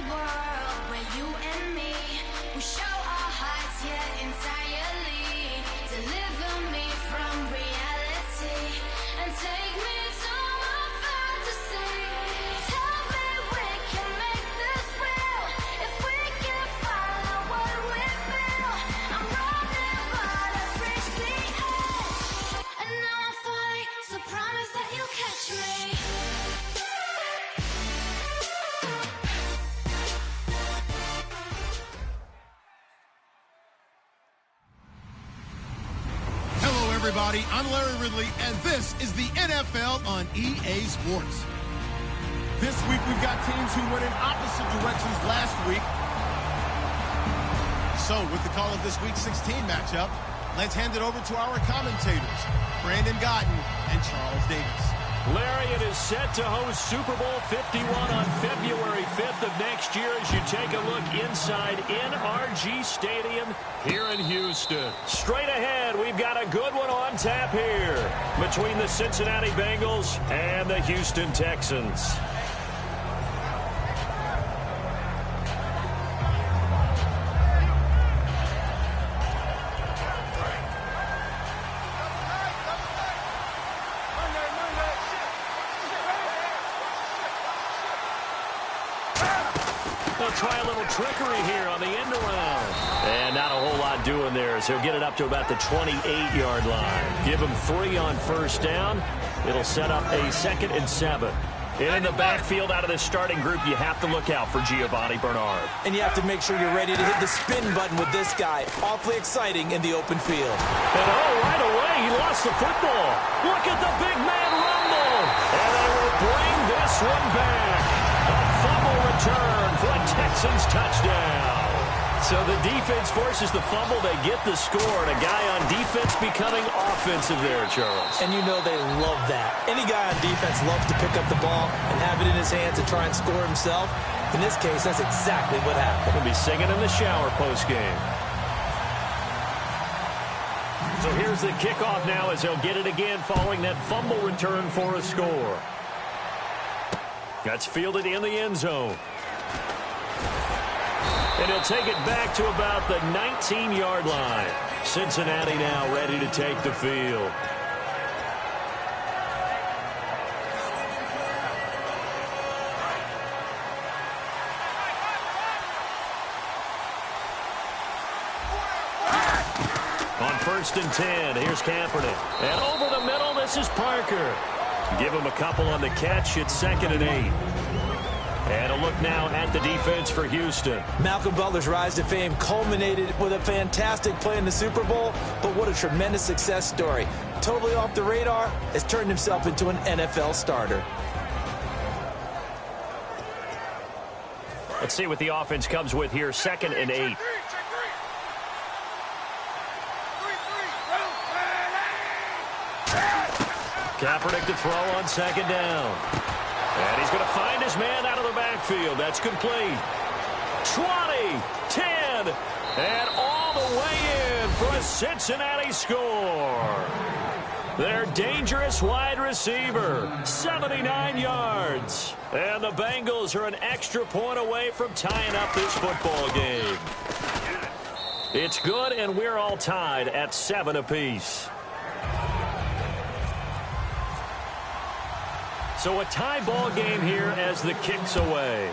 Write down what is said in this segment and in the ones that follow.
world where you and me, we show our hearts yet entirely. Deliver me from reality and take me to my fantasy. Tell me we can make this real if we can follow what we feel. I'm running but I've reached the edge, and now I'm falling, so promise that you'll catch me. Everybody, I'm Larry Ridley, and this is the NFL on EA Sports. This week, we've got teams who went in opposite directions last week. So, with the call of this week's 16 matchup, let's hand it over to our commentators, Brandon Gotten and Charles Davis. Larry, it is set to host Super Bowl 51 on February 5th of next year as you take a look inside NRG Stadium here in Houston. Straight ahead, we've got a good one on tap here between the Cincinnati Bengals and the Houston Texans. Try a little trickery here on the end around. And not a whole lot doing there as he'll get it up to about the 28-yard line. Give him 3 on first down. It'll set up a 2nd and 7. And in the backfield out of the starting group, you have to look out for Giovanni Bernard. And you have to make sure you're ready to hit the spin button with this guy. Awfully exciting in the open field. And right away, he lost the football. Look at the big man rumble. And they will bring this one back. A fumble return for a Texans touchdown. So the defense forces the fumble. They get the score. And a guy on defense becoming offensive there, Charles. And you know they love that. Any guy on defense loves to pick up the ball and have it in his hands and try and score himself. In this case, that's exactly what happened. He'll be singing in the shower postgame. So here's the kickoff now as they'll get it again following that fumble return for a score. That's fielded in the end zone. And he'll take it back to about the 19-yard line. Cincinnati now ready to take the field. On 1st and 10, here's Kaepernick. And over the middle, this is Parker. Give him a couple on the catch. It's 2nd and 8. And a look now at the defense for Houston. Malcolm Butler's rise to fame culminated with a fantastic play in the Super Bowl, but what a tremendous success story. Totally off the radar, has turned himself into an NFL starter. Let's see what the offense comes with here. 2nd and 8. Kaepernick to throw on 2nd down. And he's going to find his man out of the backfield. That's complete. 20, 10, and all the way in for a Cincinnati score. Their dangerous wide receiver, 79 yards. And the Bengals are an extra point away from tying up this football game. It's good, and we're all tied at 7 apiece. So a tie ball game here as the kick's away.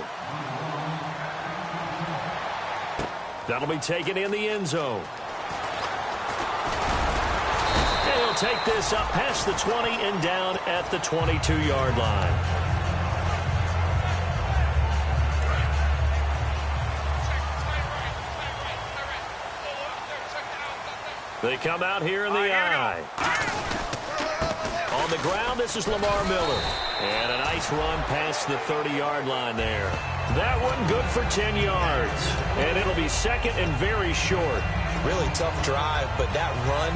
That'll be taken in the end zone. And he'll take this up past the 20 and down at the 22-yard line. They come out here in the eye. On the ground, this is Lamar Miller. And a nice run past the 30-yard line there. That one good for 10 yards. And it'll be 2nd and very short. Really tough drive, but that run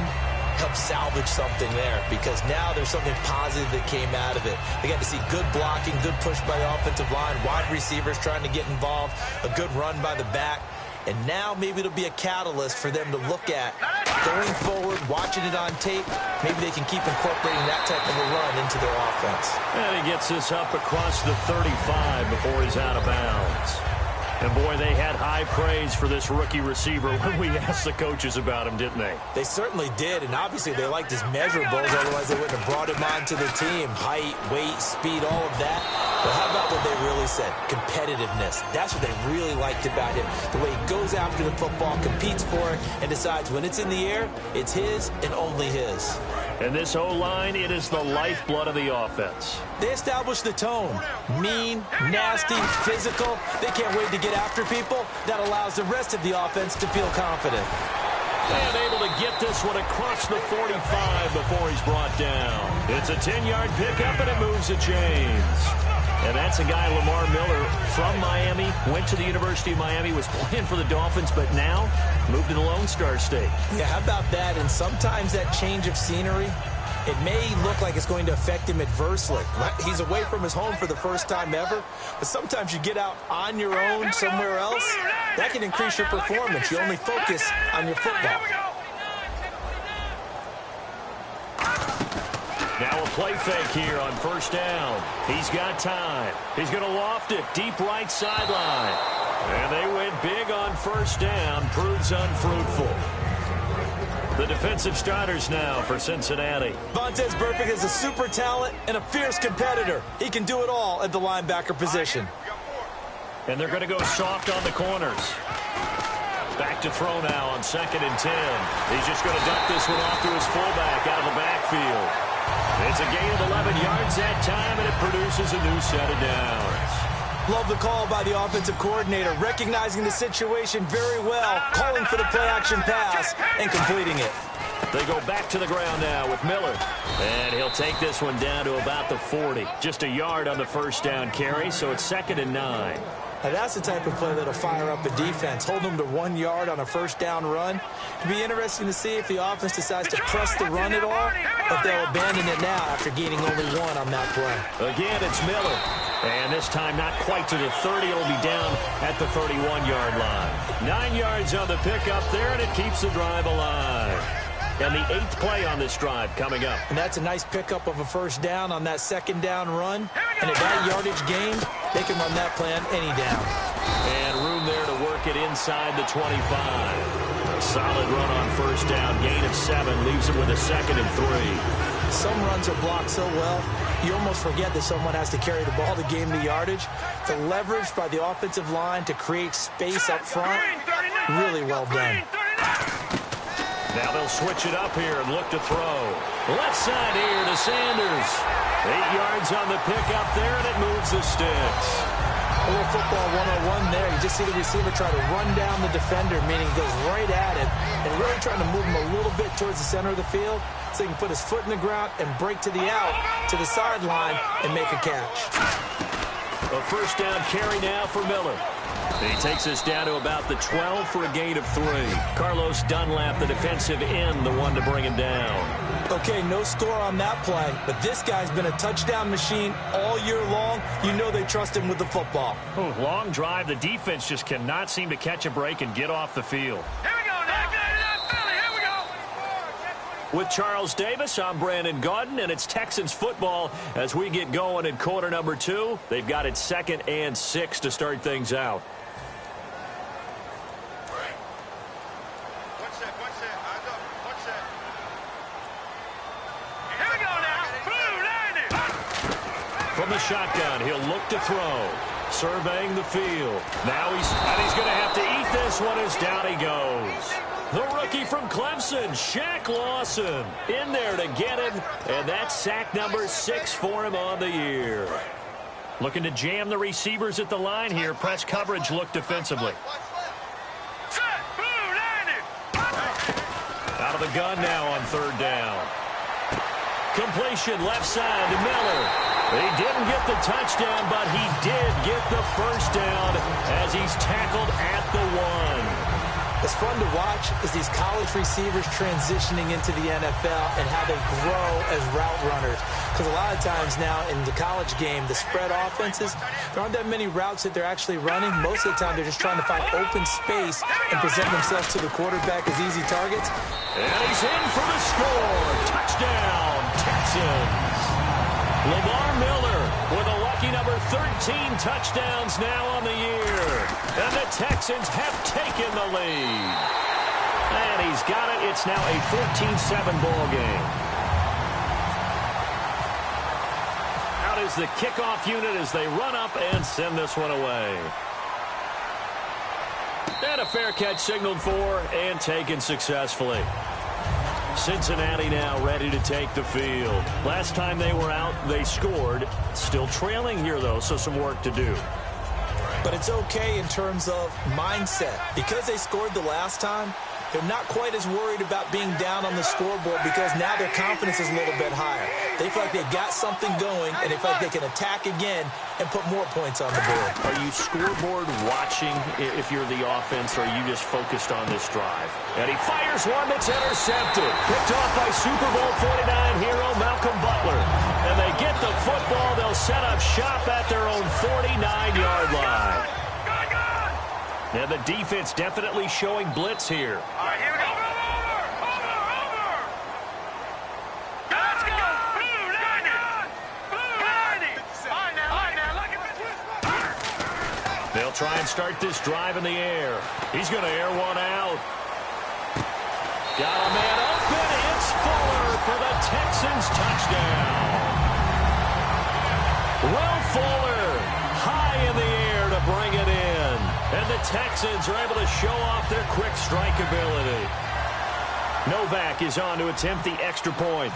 helped salvage something there because now there's something positive that came out of it. They got to see good blocking, good push by the offensive line, wide receivers trying to get involved, a good run by the back. And now maybe it'll be a catalyst for them to look at going forward, watching it on tape. Maybe they can keep incorporating that type of a run into their offense. And he gets this up across the 35 before he's out of bounds. And, boy, they had high praise for this rookie receiver when we asked the coaches about him, didn't they? They certainly did, and obviously they liked his measurables, otherwise they wouldn't have brought him onto the team. Height, weight, speed, all of that. But how about what they really said? Competitiveness. That's what they really liked about him. The way he goes after the football, competes for it, and decides when it's in the air, it's his and only his. And this O-line, it is the lifeblood of the offense. They established the tone. Mean, nasty, physical. They can't wait to get after people. That allows the rest of the offense to feel confident. And able to get this one across the 45 before he's brought down. It's a 10-yard pickup, and it moves the chains. And that's a guy, Lamar Miller, from Miami, went to the University of Miami, was playing for the Dolphins, but now moved to the Lone Star State. Yeah, how about that? And sometimes that change of scenery, it may look like it's going to affect him adversely. He's away from his home for the first time ever, but sometimes you get out on your own somewhere else, that can increase your performance. You only focus on your football. Now a play fake here on first down. He's got time. He's going to loft it deep right sideline. And they went big on first down. Proves unfruitful. The defensive starters now for Cincinnati. Vontaze Burfict is a super talent and a fierce competitor. He can do it all at the linebacker position. And they're going to go soft on the corners. Back to throw now on 2nd and 10. He's just going to dump this one off to his fullback out of the backfield. It's a gain of 11 yards that time, and it produces a new set of downs. Love the call by the offensive coordinator, recognizing the situation very well, calling for the play-action pass, and completing it. They go back to the ground now with Miller. And he'll take this one down to about the 40. Just a yard on the first down carry, so it's 2nd and 9. Now that's the type of play that'll fire up a defense. Hold them to 1 yard on a first down run. It'll be interesting to see if the offense decides to press the run at all, or if they'll abandon it now after gaining only 1 on that play. Again, it's Miller. And this time not quite to the 30. It'll be down at the 31-yard line. 9 yards on the pickup there, and it keeps the drive alive. And the 8th play on this drive coming up. And that's a nice pickup of a first down on that 2nd down run. And at that yardage gain, they can run that play on any down. And room there to work it inside the 25. A solid run on first down. Gain of 7 leaves him with a 2nd and 3. Some runs are blocked so well, you almost forget that someone has to carry the ball to gain the yardage. The leverage by the offensive line to create space up front, really well done. Now they'll switch it up here and look to throw. Left side here to Sanders. 8 yards on the pickup there, and it moves the sticks. A little football 101 there. You just see the receiver try to run down the defender, meaning he goes right at him, and really trying to move him a little bit towards the center of the field so he can put his foot in the ground and break to the out, to the sideline, and make a catch. A first down carry now for Miller. He takes us down to about the 12 for a gain of 3. Carlos Dunlap, the defensive end, the one to bring him down. Okay, no score on that play, but this guy's been a touchdown machine all year long. You know they trust him with the football. Oh, long drive. The defense just cannot seem to catch a break and get off the field. Here we go, now. Here we go. With Charles Davis, I'm Brandon Gaudin, and it's Texans football as we get going in quarter number 2. They've got it 2nd and 6 to start things out. From the shotgun, he'll look to throw. Surveying the field. Now he's going to have to eat this one as down he goes. The rookie from Clemson, Shaq Lawson, in there to get him. And that's sack number 6 for him on the year. Looking to jam the receivers at the line here. Press coverage look defensively. Out of the gun now on 3rd down. Completion left side to Miller. He didn't get the touchdown, but he did get the first down as he's tackled at the 1. It's fun to watch as these college receivers transitioning into the NFL and how they grow as route runners. Because a lot of times now in the college game, the spread offenses, there aren't that many routes that they're actually running. Most of the time, they're just trying to find open space and present themselves to the quarterback as easy targets. And he's in for the score. Touchdown, Texans. Lamar Miller with a lucky number 13 touchdowns now on the year. And the Texans have taken the lead. And he's got it. It's now a 14-7 ball game. Out is the kickoff unit as they run up and send this one away. And a fair catch signaled for and taken successfully. Cincinnati now ready to take the field. Last time they were out, they scored. Still trailing here, though, so some work to do. But it's okay in terms of mindset. Because they scored the last time, they're not quite as worried about being down on the scoreboard because now their confidence is a little bit higher. They feel like they've got something going, and they feel like they can attack again and put more points on the board. Are you scoreboard watching if you're the offense, or are you just focused on this drive? And he fires one that's intercepted. Picked off by Super Bowl 49 hero Malcolm Butler. And they get the football. They'll set up shop at their own 49-yard line. And the defense definitely showing blitz here. All right, here we go. Over. Let's go. Blue 90. All right, now, look at this. They'll try and start this drive in the air. He's going to air one out. Got a man open. It's Fuller for the Texans touchdown. Will Fuller high in the air to bring it in. And the Texans are able to show off their quick strike ability. Novak is on to attempt the extra point.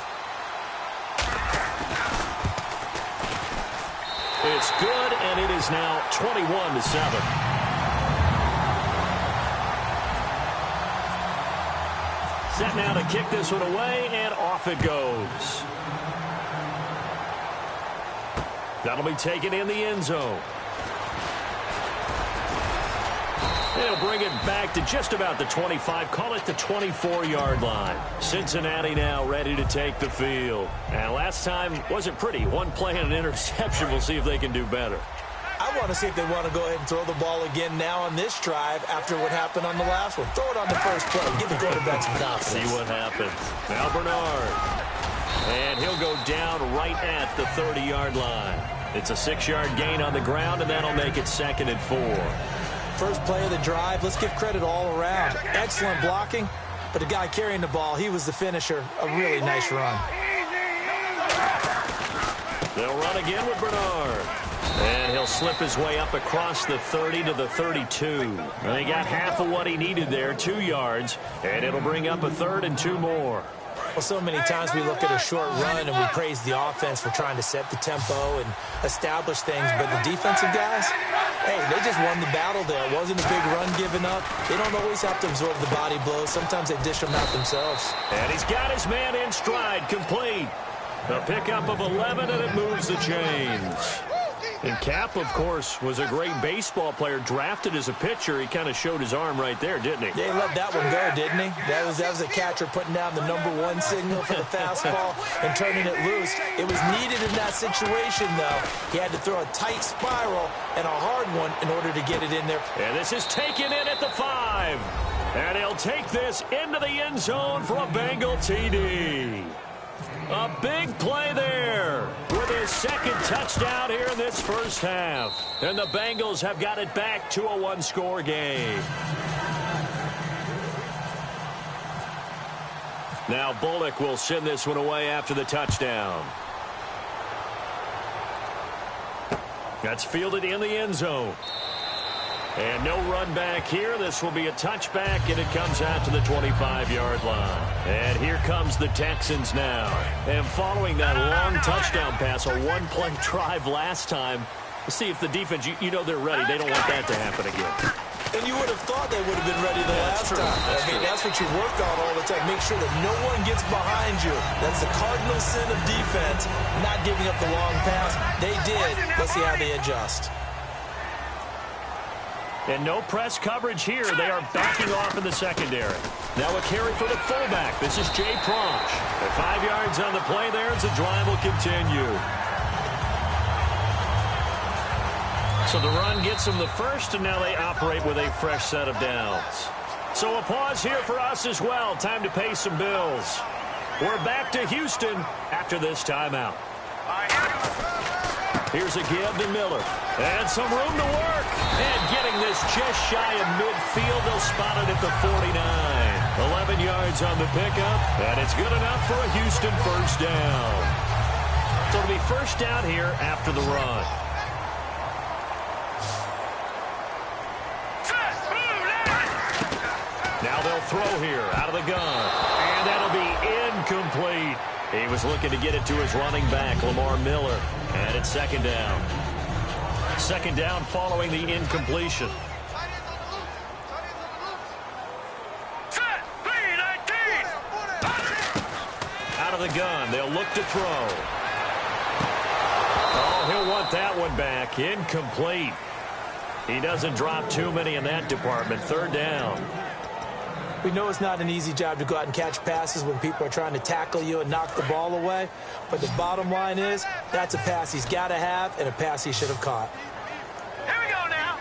It's good, and it is now 21-7. Set now to kick this one away, and off it goes. That'll be taken in the end zone. They'll bring it back to just about the 25, call it the 24-yard line. Cincinnati now ready to take the field. And last time wasn't pretty. One play and an interception. We'll see if they can do better. I want to see if they want to go ahead and throw the ball again now on this drive after what happened on the last one. Throw it on the first play. Give the quarterback some confidence. See what happens. Now Bernard. And he'll go down right at the 30-yard line. It's a 6-yard gain on the ground, and that'll make it 2nd and 4. First play of the drive, let's give credit all around. Excellent blocking, but the guy carrying the ball, he was the finisher. A really nice run. They'll run again with Bernard. And he'll slip his way up across the 30 to the 32. And he got half of what he needed there, 2 yards. And it'll bring up a 3rd and 2 more. Well, so many times we look at a short run and we praise the offense for trying to set the tempo and establish things. But the defensive guys, hey, they just won the battle there. It wasn't a big run given up. They don't always have to absorb the body blows. Sometimes they dish them out themselves. And he's got his man in stride, complete. A pickup of 11, and it moves the chains. And Cap, of course, was a great baseball player, drafted as a pitcher. He kind of showed his arm right there, didn't he? Yeah, he let that one go, didn't he? That was a catcher putting down the #1 signal for the fastball and turning it loose. It was needed in that situation, though. He had to throw a tight spiral and a hard one in order to get it in there. And this is taken in at the 5. And he'll take this into the end zone for a Bengal TD. A big play there with his 2nd touchdown here in this first half. And the Bengals have got it back to a 1-score game. Now Bullock will send this one away after the touchdown. That's fielded in the end zone. And no run back here. This will be a touchback, and it comes out to the 25-yard line. And here comes the Texans now. And following that long touchdown pass, a one-play drive last time, let's see if the defense, you know they're ready. They don't want that to happen again. And you would have thought they would have been ready the last time. That's what you work on all the time. Make sure that no one gets behind you. That's the cardinal sin of defense, not giving up the long pass. They did. Let's see how they adjust. And no press coverage here. They are backing off in the secondary. Now a carry for the fullback. This is Jay Pronch. At 5 yards on the play there as the drive will continue. So the run gets them the first, and now they operate with a fresh set of downs. So a pause here for us as well. Time to pay some bills. We're back to Houston after this timeout. Here's a give to Miller. And some room to work. And getting this just shy of midfield. They'll spot it at the 49. 11 yards on the pickup. And it's good enough for a Houston first down. So it'll be first down here after the run. Now they'll throw here out of the gun. And that'll be incomplete. He was looking to get it to his running back, Lamar Miller. And it's second down. Second down following the incompletion. Out of the gun. They'll look to throw. Oh, he'll want that one back. Incomplete. He doesn't drop too many in that department. Third down. We know it's not an easy job to go out and catch passes when people are trying to tackle you and knock the ball away. But the bottom line is, that's a pass he's got to have and a pass he should have caught. Here we go now.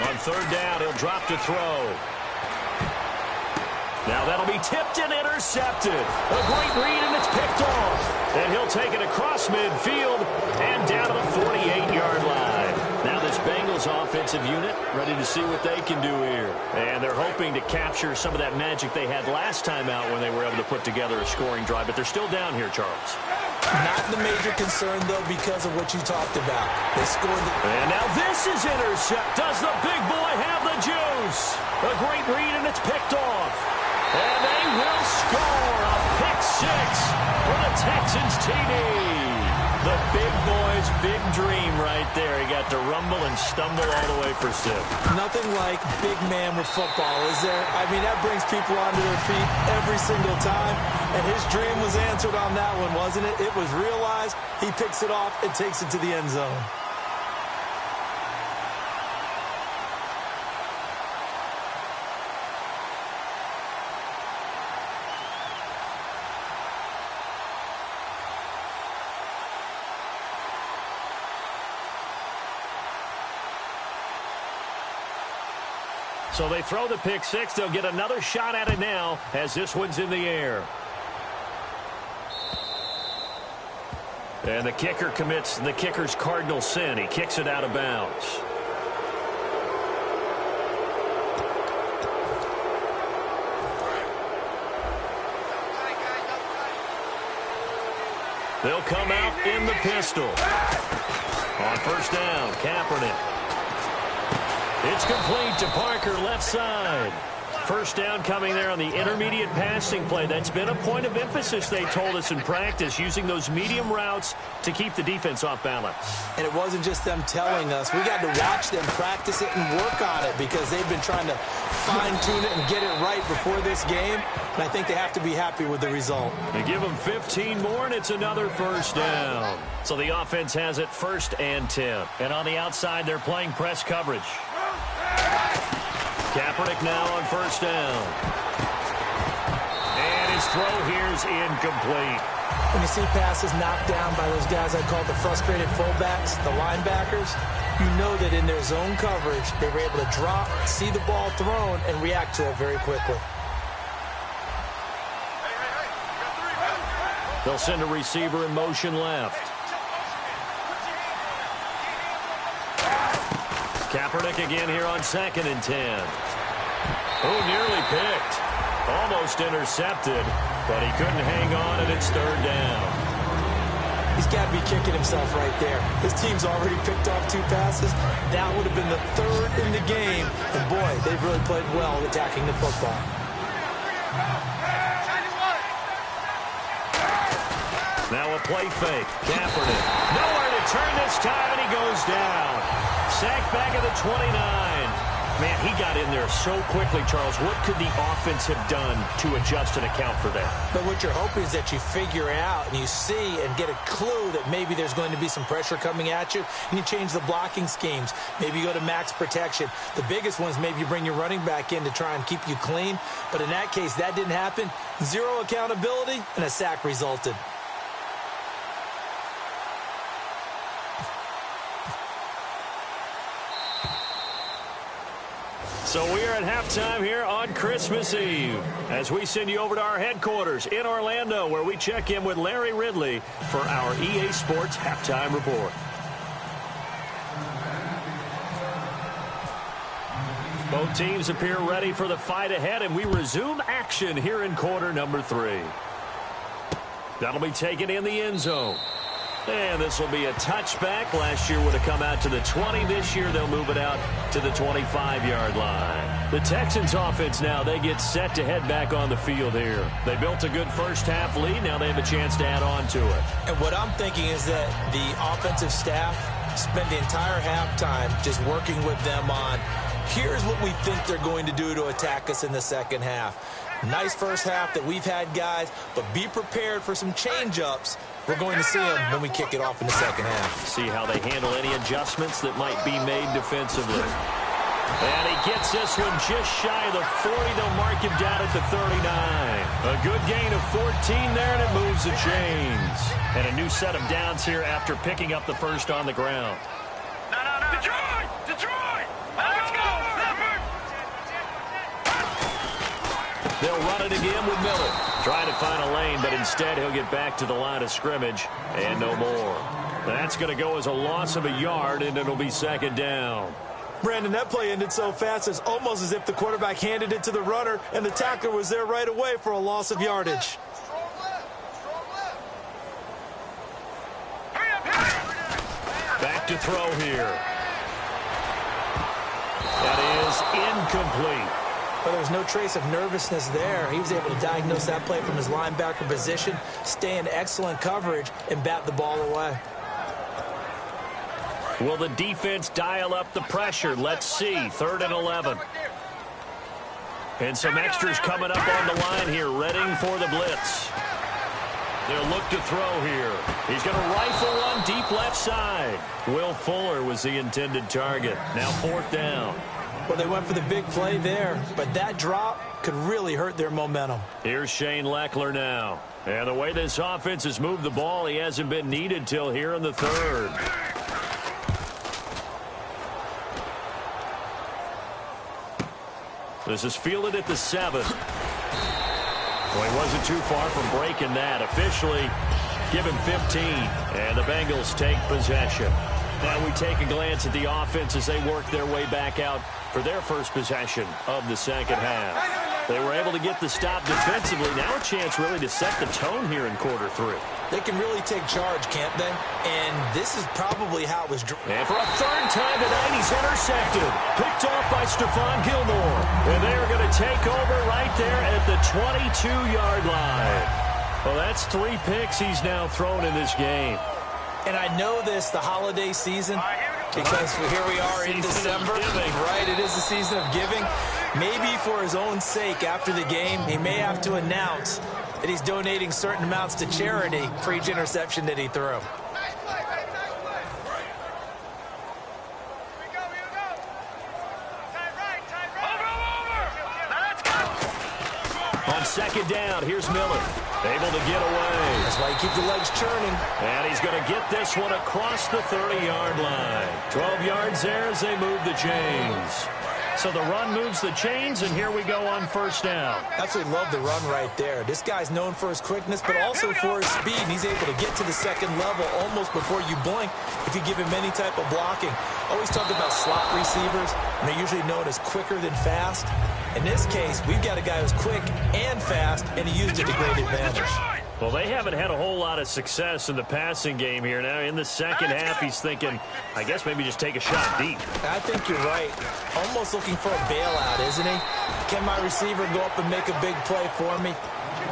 On third down, he'll drop to throw. Now that'll be tipped and intercepted. A great read, and it's picked off. And he'll take it across midfield and down to the 48-yard line. Now this Bengals offensive unit ready to see what they can do here. And they're hoping to capture some of that magic they had last time out when they were able to put together a scoring drive. But they're still down here, Charles. Not the major concern, though, because of what you talked about. They scored. And now this is intercept. Does the big boy have the juice? A great read, and it's picked off. And they will score a pick six for the Texans TD. The big boy's big dream right there. He got to rumble and stumble all the way for 6. Nothing like big man with football, is there? I mean, that brings people onto their feet every single time. And his dream was answered on that one, wasn't it? It was realized. He picks it off and takes it to the end zone. So they throw the pick six. They'll get another shot at it now as this one's in the air. And the kicker commits the kicker's cardinal sin. He kicks it out of bounds. They'll come out in the pistol. On first down, Kaepernick. It's complete to Parker, left side. First down coming there on the intermediate passing play. That's been a point of emphasis, they told us in practice, using those medium routes to keep the defense off balance. And it wasn't just them telling us. We got to watch them practice it and work on it because they've been trying to fine-tune it and get it right before this game. And I think they have to be happy with the result. They give them 15 more, and it's another first down. So the offense has it 1st and 10. And on the outside, they're playing press coverage. Kaepernick now on first down. And his throw here's incomplete. When you see passes knocked down by those guys I call the frustrated fullbacks, the linebackers, you know that in their zone coverage, they were able to drop, see the ball thrown, and react to it very quickly. They'll send a receiver in motion left. Kaepernick again here on 2nd and 10. Oh, nearly picked. Almost intercepted, but he couldn't hang on, and it's 3rd down. He's got to be kicking himself right there. His team's already picked off 2 passes. That would have been the 3rd in the game. And, boy, they've really played well attacking the football. Now a play fake. Kaepernick. Nowhere to turn this time, and he goes down. Sacked back at the 29. Man, he got in there so quickly, Charles. What could the offense have done to adjust and account for that? But what you're hoping is that you figure out and you see and get a clue that maybe there's going to be some pressure coming at you, and you change the blocking schemes. Maybe you go to max protection. The biggest one is maybe you bring your running back in to try and keep you clean. But in that case, that didn't happen. 0 accountability, and a sack resulted. So we are at halftime here on Christmas Eve as we send you over to our headquarters in Orlando, where we check in with Larry Ridley for our EA Sports Halftime Report. Both teams appear ready for the fight ahead, and we resume action here in quarter number 3. That'll be taken in the end zone. And this will be a touchback. Last year would have come out to the 20. This year they'll move it out to the 25-yard line. The Texans offense now, they get set to head back on the field here. They built a good first-half lead. Now they have a chance to add on to it. And what I'm thinking is that the offensive staff spent the entire halftime just working with them on, here's what we think they're going to do to attack us in the second half. Nice first half that we've had, guys, but be prepared for some change-ups. We're going to see them when we kick it off in the second half. See how they handle any adjustments that might be made defensively. And he gets this one just shy of the 40. They'll mark him down at the 39. A good gain of 14 there, and it moves the chains. And a new set of downs here after picking up the first on the ground. No. Detroit! Detroit! Let's go! They'll run it again with Miller. Trying to find a lane, but instead he'll get back to the line of scrimmage and no more. That's going to go as a loss of a yard, and it'll be second down. Brandon, that play ended so fast, it's almost as if the quarterback handed it to the runner, and the tackler was there right away for a loss of yardage. Back to throw here. That is incomplete. But there's no trace of nervousness there. He was able to diagnose that play from his linebacker position, stay in excellent coverage, and bat the ball away. Will the defense dial up the pressure? Let's see. 3rd and 11. And some extras coming up on the line here, readying for the blitz. They'll look to throw here. He's going to rifle one deep left side. Will Fuller was the intended target. Now 4th down. Well, they went for the big play there, but that drop could really hurt their momentum. Here's Shane Leckler now. And the way this offense has moved the ball, he hasn't been needed till here in the 3rd. This is fielded at the 7. Well, he wasn't too far from breaking that. Officially, give him 15, and the Bengals take possession. Now we take a glance at the offense as they work their way back out for their first possession of the second half. They were able to get the stop defensively. Now a chance really to set the tone here in quarter 3. They can really take charge, can't they? And this is probably how it was. And for a 3rd time tonight, he's intercepted. Picked off by Stephon Gilmore. And they are going to take over right there at the 22-yard line. Well, that's 3 picks he's now thrown in this game. And I know this, the holiday season, because here we are in December, right? It is the season of giving. Maybe for his own sake after the game, he may have to announce that he's donating certain amounts to charity for each interception that he threw. On 2nd down, here's Miller. Able to get away. That's why you keep the legs churning. And he's going to get this one across the 30-yard line. 12 yards there as they move the chains. So the run moves the chains, and here we go on 1st down. Absolutely love the run right there. This guy's known for his quickness, but also for his speed. And he's able to get to the 2nd level almost before you blink if you give him any type of blocking. Always talk about slot receivers, and they're usually known as quicker than fast. In this case, we've got a guy who's quick and fast, and he used it to great advantage. Well, they haven't had a whole lot of success in the passing game here. Now, in the second half, he's thinking, I guess maybe just take a shot deep. I think you're right. Almost looking for a bailout, isn't he? Can my receiver go up and make a big play for me?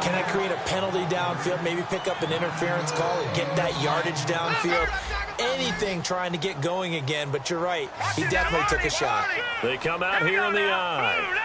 Can I create a penalty downfield, maybe pick up an interference call and get that yardage downfield? Anything trying to get going again, but you're right. He definitely took a shot. They come out here in the eye.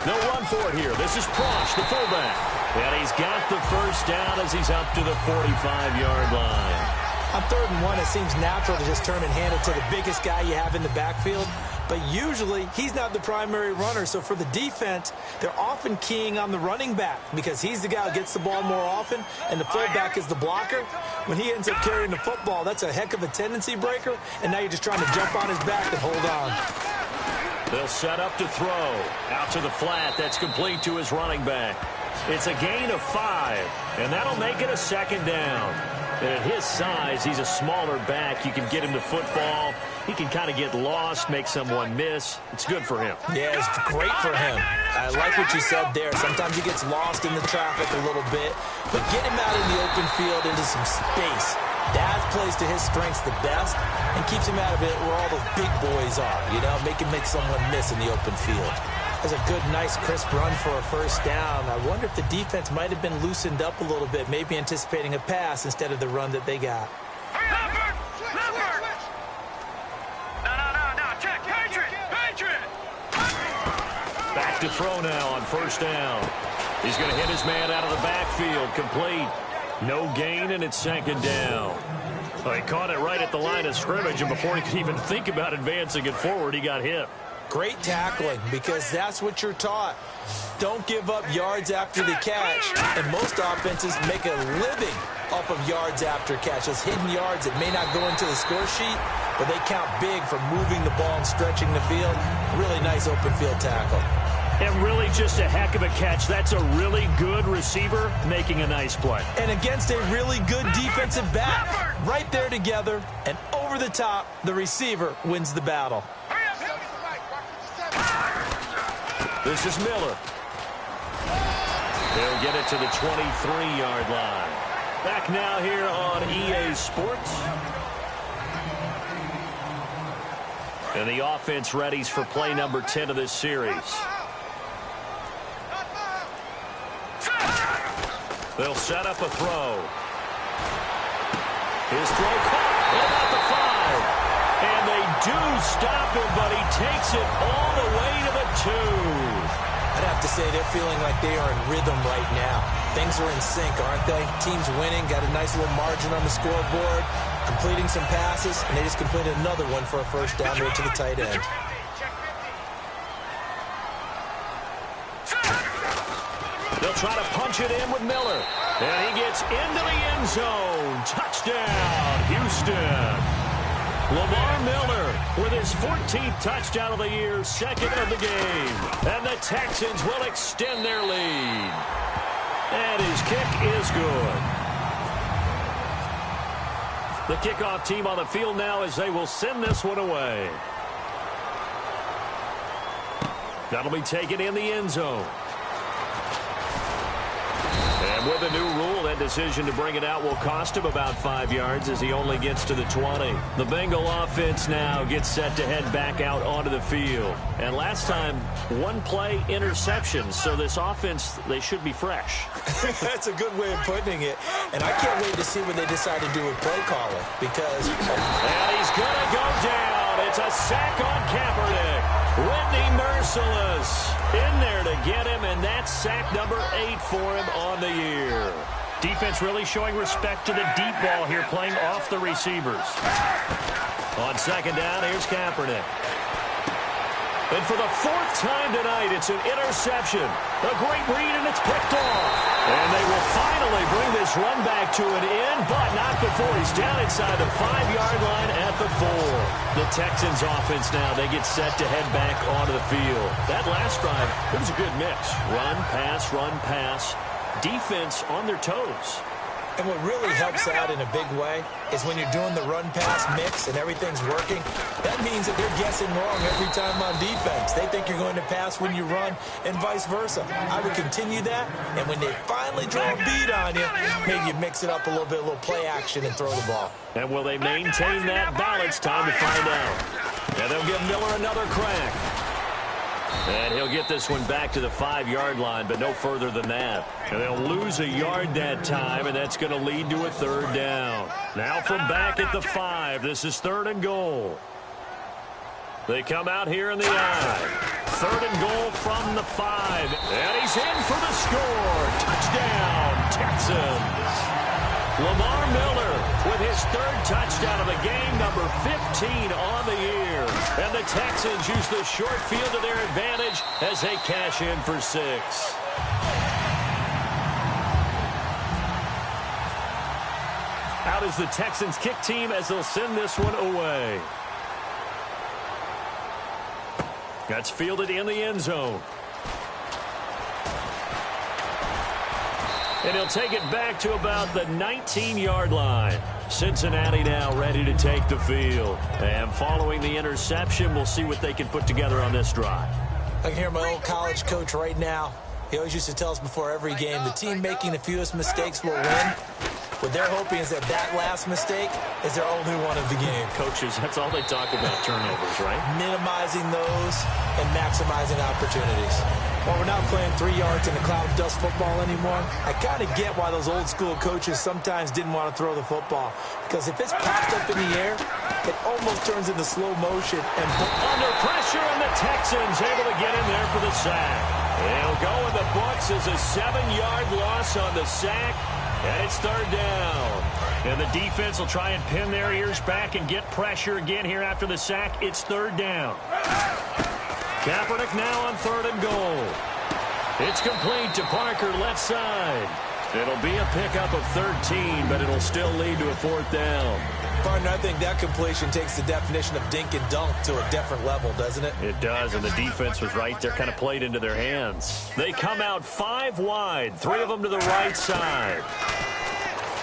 They'll run for it here. This is Prosh, the fullback. And he's got the 1st down as he's up to the 45-yard line. On 3rd and 1, it seems natural to just turn and hand it to the biggest guy you have in the backfield. but usually he's not the primary runner. So for the defense, they're often keying on the running back because he's the guy who gets the ball more often, and the fullback is the blocker. When he ends up carrying the football, that's a heck of a tendency breaker, and now you're just trying to jump on his back and hold on. They'll set up to throw. Out to the flat. That's complete to his running back. It's a gain of 5, and that'll make it a second down. And at his size, he's a smaller back. You can get him to football. He can kind of get lost, make someone miss. It's good for him. Yeah, it's great for him. I like what you said there. Sometimes he gets lost in the traffic a little bit, but get him out in the open field into some space. That plays to his strengths the best and keeps him out of it where all those big boys are, you know, make someone miss in the open field. That's a good, nice, crisp run for a first down. I wonder if the defense might have been loosened up a little bit, maybe anticipating a pass instead of the run that they got. No, check, Patriot! Back to throw now on first down. He's going to hit his man out of the backfield, complete. No gain, and it's second down. Well, he caught it right at the line of scrimmage, and before he could even think about advancing it forward, he got hit. Great tackling, because that's what you're taught. Don't give up yards after the catch. And most offenses make a living off of yards after catch. Those hidden yards that may not go into the score sheet, but they count big for moving the ball and stretching the field. Really nice open field tackle. And really just a heck of a catch. That's a really good receiver making a nice play. And against a really good defensive back. Right there together, and over the top, the receiver wins the battle. This is Miller. He'll get it to the 23-yard line. Back now here on EA Sports. And the offense readies for play number 10 of this series. They'll set up a throw. His throw caught at about the 5. And they do stop him, but he takes it all the way to the 2. I'd have to say they're feeling like they are in rhythm right now. Things are in sync, aren't they? Team's winning, got a nice little margin on the scoreboard, completing some passes, and they just completed another one for a first down there to the tight end. They'll try to punch it in with Miller. And he gets into the end zone. Touchdown, Houston. Lamar Miller with his 14th touchdown of the year, second of the game. And the Texans will extend their lead. And his kick is good. The kickoff team on the field now as they will send this one away. That'll be taken in the end zone. And with a new rule, that decision to bring it out will cost him about 5 yards as he only gets to the 20. The Bengal offense now gets set to head back out onto the field. And last time, one play interception. So this offense, they should be fresh. That's a good way of putting it. And I can't wait to see what they decide to do with play calling. Because... And he's going to go down. It's a sack on Kaepernick. Whitney Merciless in there to get him, and that's sack number 8 for him on the year. Defense really showing respect to the deep ball here, playing off the receivers. On second down, here's Kaepernick. And for the 4th time tonight, it's an interception. A great read, and it's picked off. And they will finally bring this run back to an end, but not before he's down inside the 5-yard line at the 4. The Texans offense now, they get set to head back onto the field. That last drive, it was a good mix. Run, pass, defense on their toes. And what really helps out in a big way is when you're doing the run-pass mix and everything's working, that means that they're guessing wrong every time on defense. They think you're going to pass when you run and vice versa. I would continue that, and when they finally draw a beat on you, maybe you mix it up a little bit, a little play action and throw the ball. And will they maintain that balance? Time to find out. And they'll give Miller another crack. And he'll get this one back to the 5-yard line, but no further than that. And they'll lose a yard that time, and that's going to lead to a 3rd down. Now from back at the 5, this is 3rd and goal. They come out here in the I. 3rd and goal from the 5. And he's in for the score. Touchdown, Texans. Lamar Miller with his third touchdown of the game, number 15 on the year. And the Texans use the short field to their advantage as they cash in for 6. Out is the Texans kick team as they'll send this one away. That's fielded in the end zone. And he'll take it back to about the 19-yard line. Cincinnati now ready to take the field. And following the interception, we'll see what they can put together on this drive. I can hear my old college coach right now. He always used to tell us before every game, the team making the fewest mistakes will win. What they're hoping is that last mistake is their only one of the game. Coaches, that's all they talk about, turnovers, right? Minimizing those and maximizing opportunities. While we're not playing 3 yards in a cloud of dust football anymore, I kind of get why those old school coaches sometimes didn't want to throw the football. Because if it's popped up in the air, it almost turns into slow motion. And under pressure, and the Texans able to get in there for the sack. It'll go in the books as a 7-yard loss on the sack. And it's third down. And the defense will try and pin their ears back and get pressure again here after the sack. It's third down. Kaepernick now on 3rd and goal. It's complete to Parker, left side. It'll be a pickup of 13, but it'll still lead to a 4th down. Partner, I think that completion takes the definition of dink and dunk to a different level, doesn't it? It does, and the defense was right there, kind of played into their hands. They come out 5 wide, 3 of them to the right side.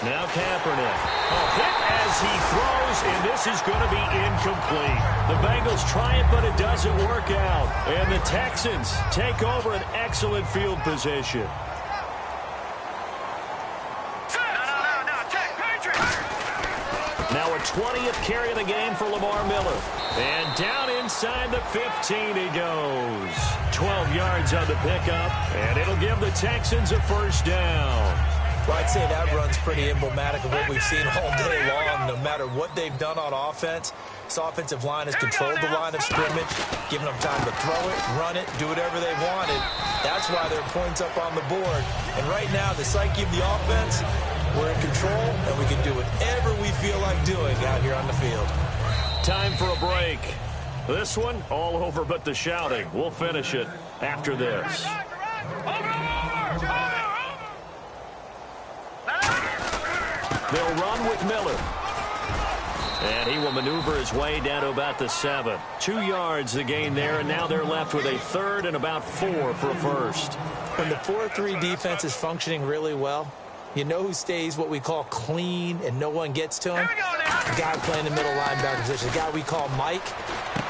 Now Kaepernick. A hit as he throws, and this is going to be incomplete. The Bengals try it, but it doesn't work out. And the Texans take over an excellent field position. Now a 20th carry of the game for Lamar Miller. And down inside the 15 he goes. 12 yards on the pickup, and it'll give the Texans a 1st down. Well, I'd say that run's pretty emblematic of what we've seen all day long. No matter what they've done on offense, this offensive line has controlled the line of scrimmage, given them time to throw it, run it, do whatever they wanted. That's why there are points up on the board. And right now, the psyche of the offense, we're in control, and we can do whatever we feel like doing out here on the field. Time for a break. This one, all over but the shouting. We'll finish it after this. They'll run with Miller. And he will maneuver his way down to about the 7. 2 yards the gain there, and now they're left with a 3rd and about 4 for a 1st. When the 4-3 defense is functioning really well, you know who stays what we call clean and no one gets to him? The guy playing the middle linebacker position, the guy we call Mike.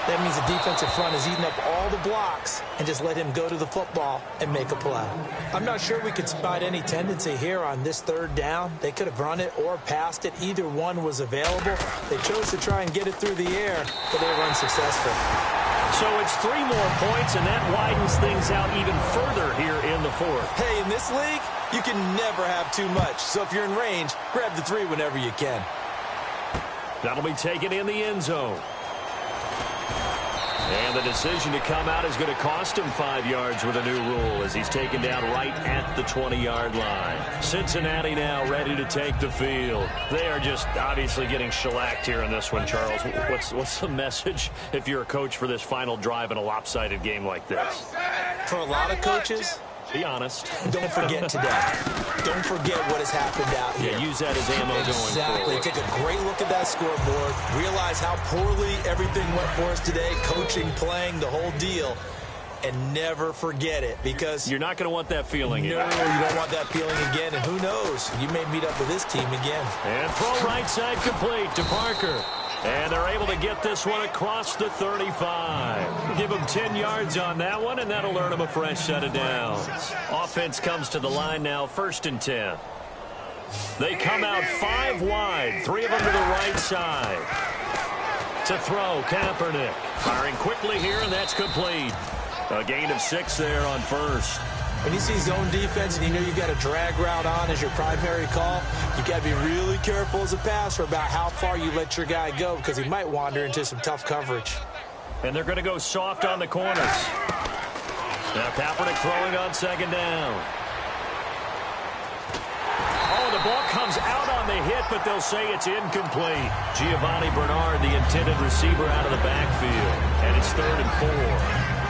That means the defensive front is eating up all the blocks and just let him go to the football and make a play. I'm not sure we could spot any tendency here on this 3rd down. They could have run it or passed it. Either one was available. They chose to try and get it through the air, but they were unsuccessful. So it's 3 more points, and that widens things out even further here in the 4th. Hey, in this league, you can never have too much. So if you're in range, grab the 3 whenever you can. That'll be taken in the end zone. And the decision to come out is going to cost him 5 yards with a new rule as he's taken down right at the 20-yard line. Cincinnati now ready to take the field. They are just obviously getting shellacked here in this one, Charles. What's the message if you're a coach for this final drive in a lopsided game like this? For a lot of coaches, be honest. Don't forget today. Don't forget what has happened out here. Yeah, use that as ammo going forward. Take a great look at that scoreboard. Realize how poorly everything went for us today. Coaching, playing, the whole deal. And never forget it, because you're not going to want that feeling again. No, you don't want that feeling again. And who knows? You may meet up with this team again. And throw right side complete to Parker. And they're able to get this one across the 35. Give them 10 yards on that one, and that'll earn them a fresh set of downs. Offense comes to the line now, 1st and 10. They come out 5 wide, 3 of them to the right side. To throw, Kaepernick. Firing quickly here, and that's complete. A gain of 6 there on 1st. When you see zone defense and you know you've got a drag route on as your primary call, you've got to be really careful as a passer about how far you let your guy go, because he might wander into some tough coverage. And they're going to go soft on the corners. Now Kaepernick throwing on 2nd down. Oh, the ball comes out on the hit but they'll say it's incomplete. Giovanni Bernard, the intended receiver, out of the backfield. And it's 3rd and 4.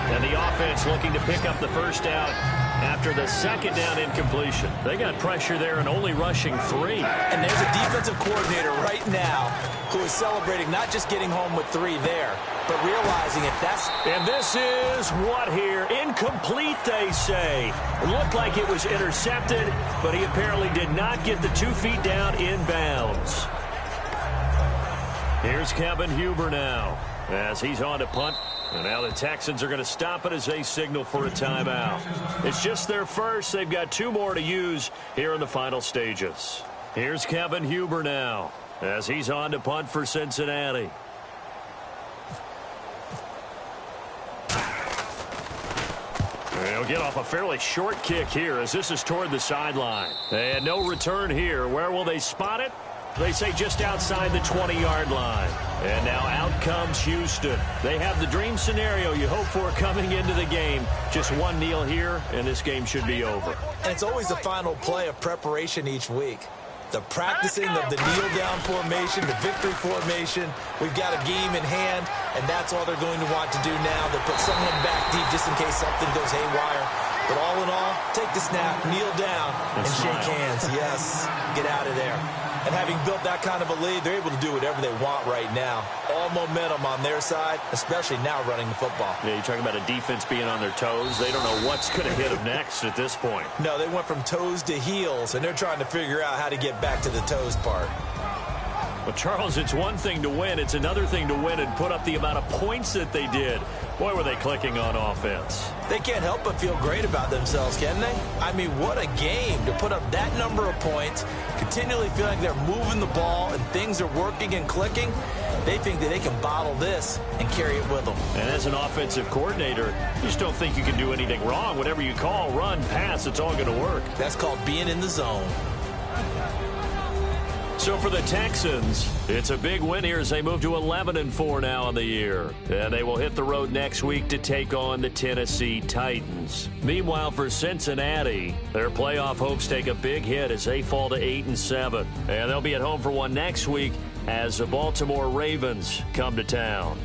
And the offense looking to pick up the first down after the second down incompletion. They got pressure there and only rushing 3. And there's a defensive coordinator right now who is celebrating not just getting home with 3 there, but realizing if that's... And this is what here? Incomplete, they say. It looked like it was intercepted, but he apparently did not get the 2 feet down inbounds. Here's Kevin Huber now as he's on to punt. And now the Texans are going to stop it as they signal for a timeout. It's just their first. They've got 2 more to use here in the final stages. Here's Kevin Huber now as he's on to punt for Cincinnati. They'll get off a fairly short kick here as this is toward the sideline. And no return here. Where will they spot it? They say just outside the 20-yard line. And now out comes Houston. They have the dream scenario you hope for coming into the game. Just one kneel here, and this game should be over. And it's always the final play of preparation each week. The practicing of the kneel-down formation, the victory formation. We've got a game in hand, and that's all they're going to want to do now. They'll put someone back deep just in case something goes haywire. But all in all, take the snap, kneel down, and shake hands. Yes, get out of there. And having built that kind of a lead, they're able to do whatever they want right now. All momentum on their side, especially now running the football. Yeah, you're talking about a defense being on their toes. They don't know what's going to hit them next at this point. No, they went from toes to heels, and they're trying to figure out how to get back to the toes part. Well, Charles, it's one thing to win. It's another thing to win and put up the amount of points that they did. Boy, were they clicking on offense. They can't help but feel great about themselves, can they? I mean, what a game to put up that number of points, continually feeling they're moving the ball and things are working and clicking. They think that they can bottle this and carry it with them. And as an offensive coordinator, you just don't think you can do anything wrong. Whatever you call, run, pass, it's all going to work. That's called being in the zone. So for the Texans, it's a big win here as they move to 11-4 now on the year. And they will hit the road next week to take on the Tennessee Titans. Meanwhile, for Cincinnati, their playoff hopes take a big hit as they fall to 8-7. And they'll be at home for one next week as the Baltimore Ravens come to town.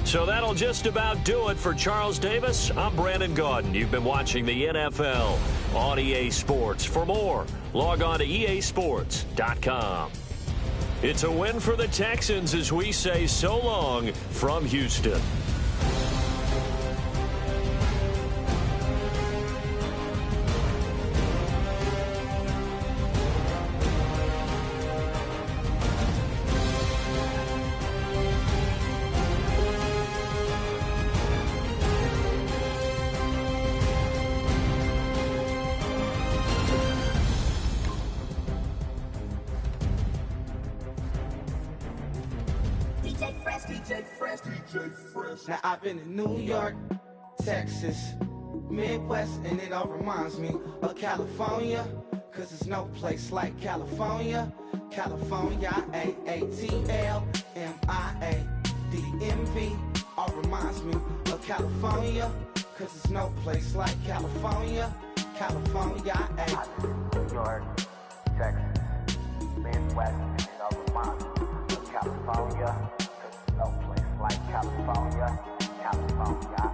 So that'll just about do it for Charles Davis. I'm Brandon Gaudin. You've been watching the NFL on EA Sports. For more, log on to easports.com. It's a win for the Texans as we say so long from Houston. Now I've been in New York, Texas, Midwest, and it all reminds me of California, cause there's no place like California. California, A-A-T-L-M-I-A-D-M-V, all reminds me of California, cause there's no place like California. California, New York, Texas, Midwest, and it all reminds me of California, cause there's no place like California. California,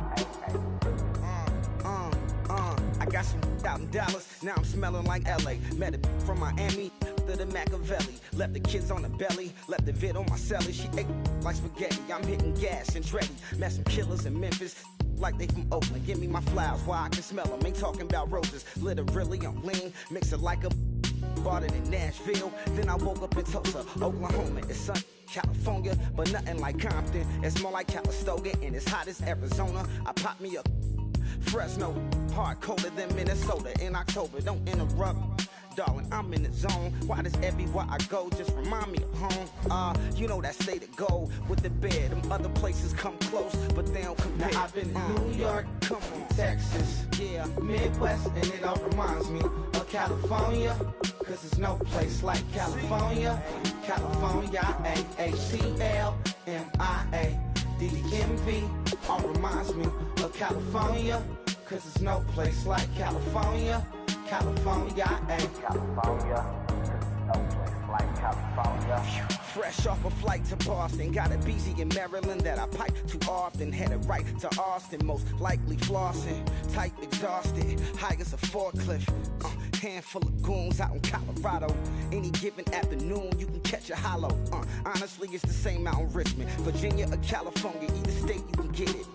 I got some out in Dallas, now I'm smelling like LA. Met it from Miami to the Machiavelli. Left the kids on the belly, left the vid on my celly. She ate like spaghetti, I'm hitting gas and Dreddy. Met some killers in Memphis, like they from Oakland. Give me my flowers while I can smell them. Ain't talking about roses, literally I'm lean. Mix it like a bought it in Nashville. Then I woke up in Tulsa, Oklahoma. It's sun, California, but nothing like Compton. It's more like Calistoga, and it's hot as Arizona. I pop me up Fresno, hard colder than Minnesota in October. Don't interrupt, darling, I'm in the zone. Why does everywhere I go just remind me of home? You know that state of gold with the bed. Them other places come close, but they don't compare. Now I've been in New York, come on, Texas, yeah, Midwest, and it all reminds me of California, cause there's no place like California. California, A-A-T-L-M-I-A-D-M-V, all reminds me of California. California, cause there's no place like California. California, ayy. California, no place like California. Fresh off a flight to Boston, got a BZ in Maryland that I pipe too often. Headed right to Austin, most likely flossing. Tight, exhausted, high as a forklift. Handful of goons out in Colorado. Any given afternoon, you can catch a hollow. Honestly, it's the same out in Richmond, Virginia or California. Either state, you can get it.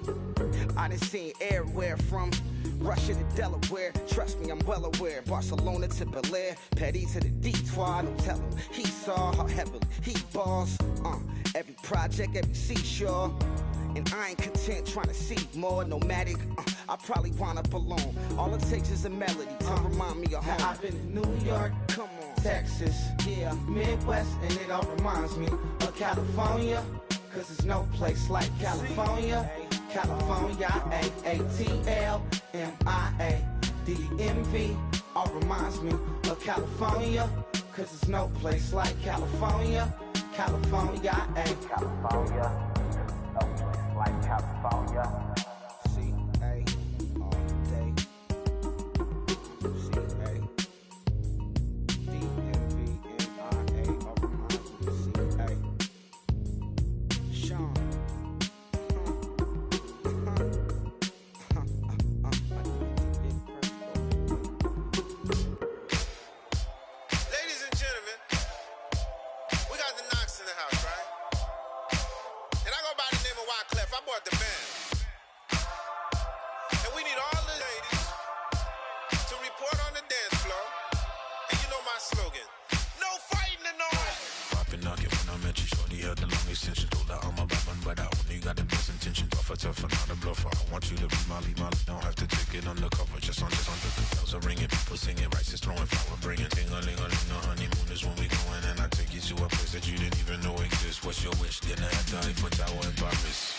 I done seen everywhere from Russia to Delaware. Trust me, I'm well aware. Barcelona to Bel Air, Petty to the Detroit. Don't tell him he saw how heavily he balls. Every project, every seashore. And I ain't content trying to see more nomadic. I probably wind up alone. All it takes is a melody to remind me of home. I've been in New York, come on, Texas, yeah, Midwest, and it all reminds me of California. Cause there's no place like California. California, ATLMIA-DMV, all reminds me of California. Cause there's no place like California. California, California, no place like California. C-A, all day. C-A, D-M-V-M-I-A, all reminds me of C-A. Sean. Ladies and gentlemen, we got the Knox in the house, right? And I go by the name of Wyclef. I bought the band. And we need all the ladies to report on the dance floor. And you know my slogan, no fighting tonight. Poppin' knock it when I met you, shorty had the long extension. Told her I'm a bad one, but I only got the best intention. Tougher, not a bluffer. I want you to be Molly. Don't have to take it undercover. Just on the bells are ringing, people singing, rice is throwing flower, bringing ting-a-ling-a-ling. The honeymoon is when we going, and I take you to a place that you didn't even know exists. What's your wish? Dinner at the Eiffel Tower in Paris.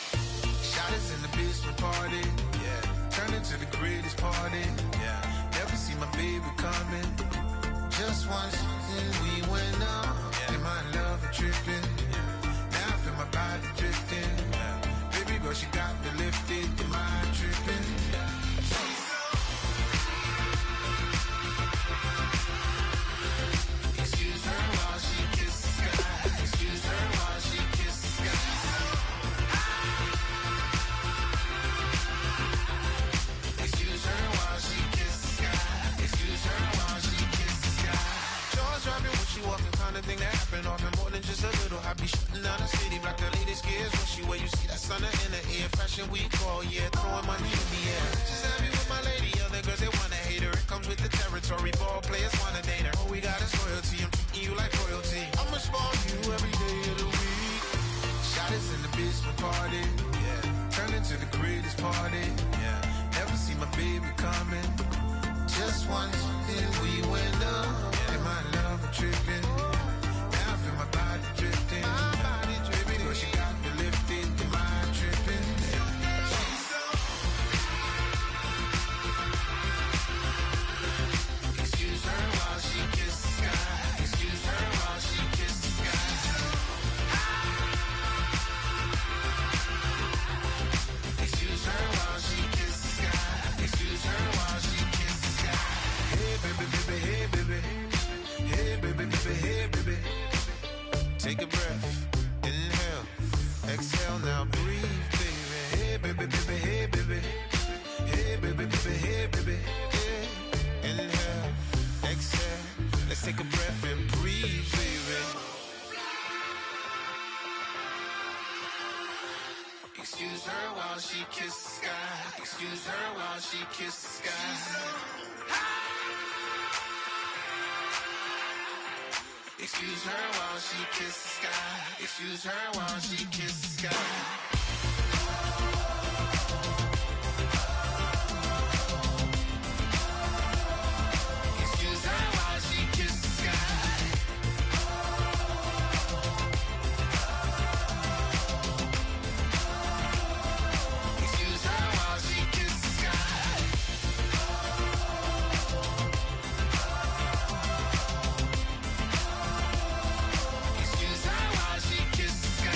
Shot is in the basement party, yeah. Turn into the greatest party, yeah. Never see my baby coming. Just once, and we went up. Yeah. And my love tripping, yeah. Now I feel my body drifting, yeah. Baby girl, she got me lifted. Am I tripping? Yeah. Excuse her while she kisses the sky. Excuse her while she kisses the sky. Excuse her while she kisses the sky. Excuse her while she kisses the sky. Jaws dropping when she walking, kind of thing that happen often. More than just a little. I be shutting down the city, black the latest gears. When she where you see that sun in the air. Fashion week all year, throwing money in the air. Just happy with my lady, other girls they wanna hate her. It comes with the territory, ball players wanna date her. All we got is loyalty, I'm treating you like royalty. I'ma spoil you every day of the week. Shot is in the basement party, yeah. Turn into the greatest party, yeah. Never see my baby coming. Just once, and we went up, yeah. And my love tripping. Now I feel my body drifting. My body dripping, but she got me lifted. Am I tripping? Excuse her while she kisses the sky. Excuse her while she kisses the sky. Excuse her while she kisses the sky. Excuse her while she kisses the sky. Hey baby, baby, hey baby. Hey baby, baby, hey baby. Take a breath, inhale, exhale, now breathe, baby. Hey baby, baby, hey baby. Hey baby, baby, hey baby. Hey. Inhale, exhale, let's take a breath and breathe, baby. Excuse her while she kisses the sky. Excuse her while she kisses the sky. Excuse her while she kisses the sky. Excuse her while she kisses the sky. Excuse her while she kisses the sky. Excuse her while she kisses the sky. Excuse her while she kisses the sky.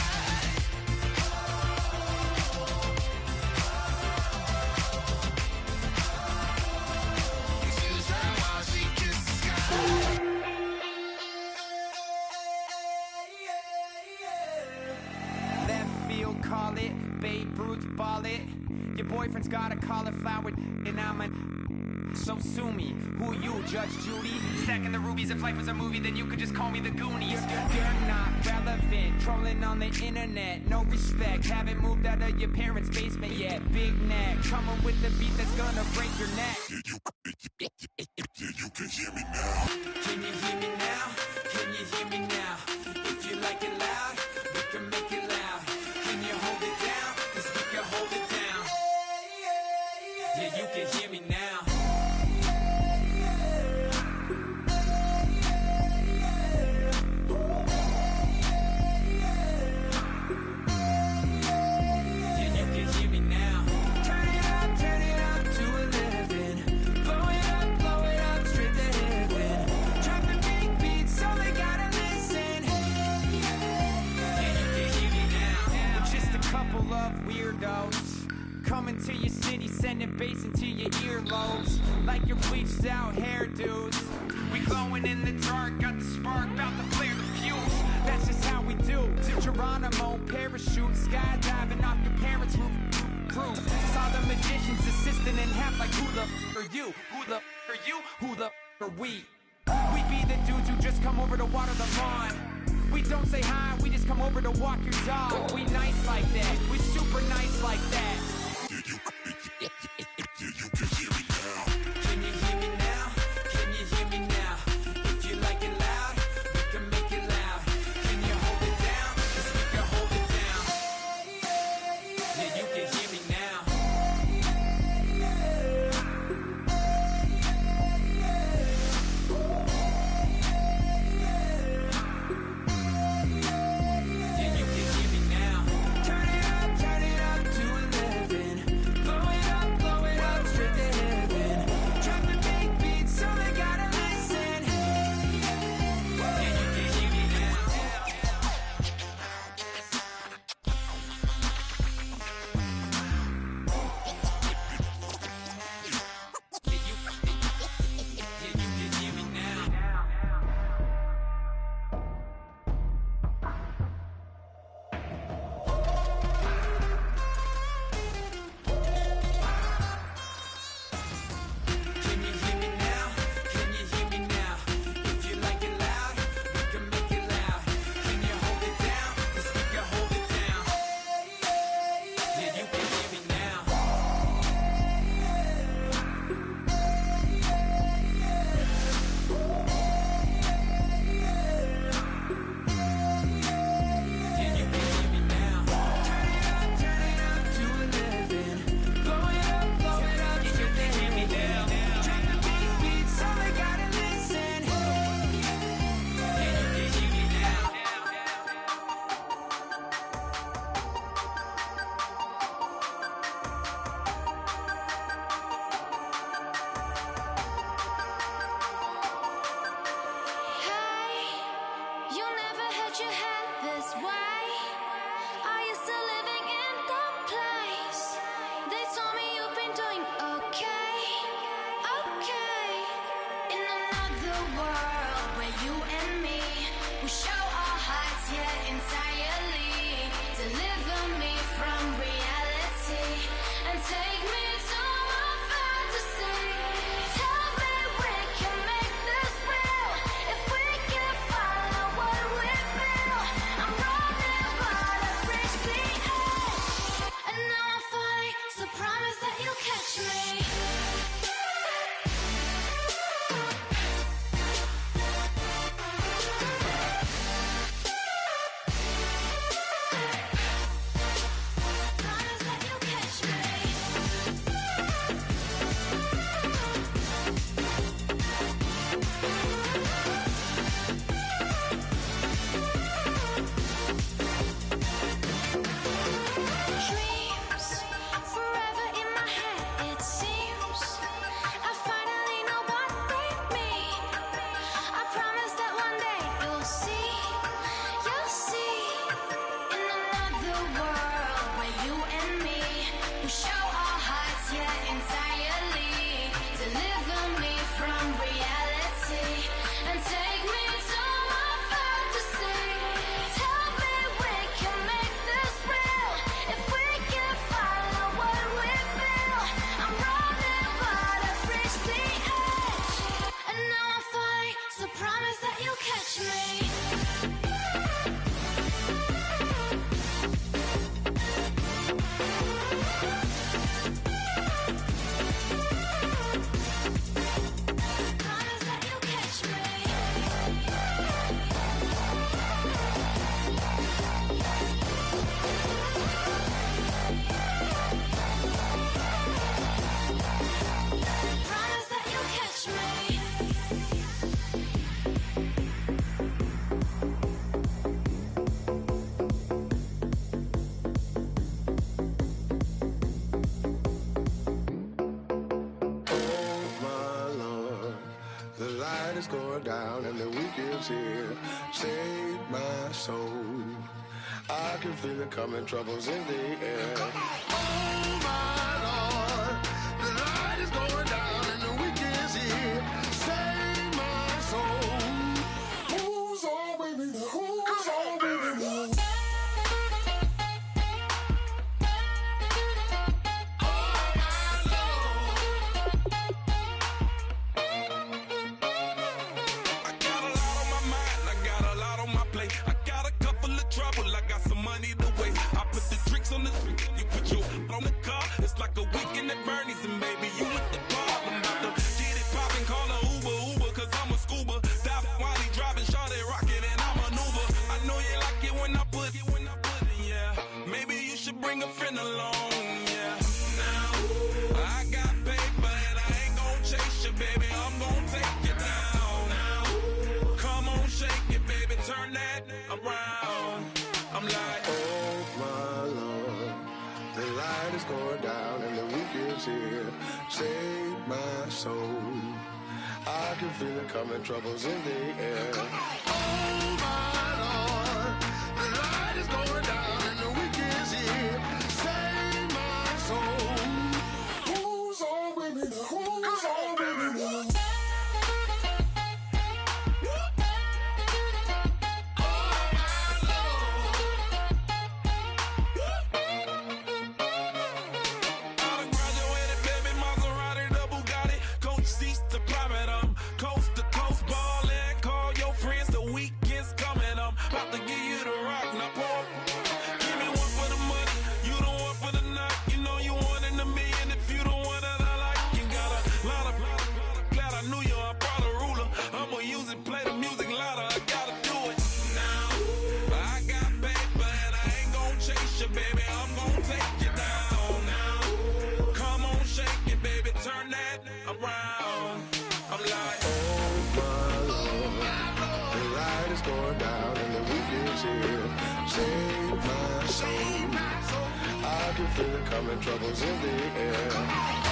fall it. Your boyfriend's got a cauliflower and I'm a... So sue me, who you, Judge Judy? Stacking the rubies, if life was a movie, then you could just call me the Goonies. You're not relevant, trolling on the internet, no respect. Haven't moved out of your parents' basement yet. Big neck, coming with the beat that's gonna break your neck. You can hear me now. Can you hear me now? Can you hear me now? If you like it loud, we can make it loud. Can you hold it down? 'Cause we can hold it down. Yeah, you can hear me now. Coming to your city, sending bass into your earlobes, like your bleached out hairdos. We glowing in the dark, got the spark, about to flare the fuse. That's just how we do. Geronimo, parachute, skydiving off your parents' roof. Saw the magician's assistant in half, like who the are you? Who the are you? Who the are we? We be the dudes who just come over to water the lawn. We don't say hi, we just come over to walk your dog. We nice like that, we super nice like that. You can hear me now. Can you hear me now? Can you hear me now? If you like it loud, we can make it loud. Can you hold it down? 'Cause we can hold it down. Yeah, you can hear me now. Yeah, you can hear me now. Turn it up to 11. Blow it up straight to heaven. Drop the big beat so they gotta listen. Yeah, you can hear me now. Yeah, you can hear me now. Can you hear me now? Can you hear me now? If you like it loud, we can make it loud. Can you hold it down? 'Cause we can hold it down. Yeah, you can hear me now. Yeah, you can hear me now. Turn it up to 11. Blow it up straight to heaven. Drop the big beat so they gotta listen. Yeah, you can hear me now. Hey, you never had your head this way. Are you still living in that place? They told me you've been doing okay, okay. In another world where you and me, we show our hearts, yeah, entirely. Deliver me from reality and take me to my fantasy. Tell me we can make this real if we can follow what we feel. I'm running, but I've reached the edge, and now I'm falling. So promise that you'll catch me. Promise that you'll catch me. is going down and the week is here. Save my soul. I can feel it coming, troubles in the air. Oh my Lord, the light is going down and the week is here. Save my soul. Who's all with me? Who's all with me? Like a weekend at Bernie's and baby, you with the bar. I'm about to get it poppin', call a Uber, cause I'm a scuba. Dive while he driving, shot it rocket and I maneuver. I know you like it when I put it, yeah. Maybe you should bring a friend along, yeah. Now, I got paper and I ain't gon' chase you, baby. I'm gon' take you down. Now, come on, shake it, baby, turn that around. I'm like, oh my Lord, the light is going down and the week is here. Save my soul. I can feel it coming, troubles in the air. Oh my Lord, the light is going down and the week is here. Save my soul. Who's all with me? Who's all with me? Save my soul. I can feel it coming, troubles in the air.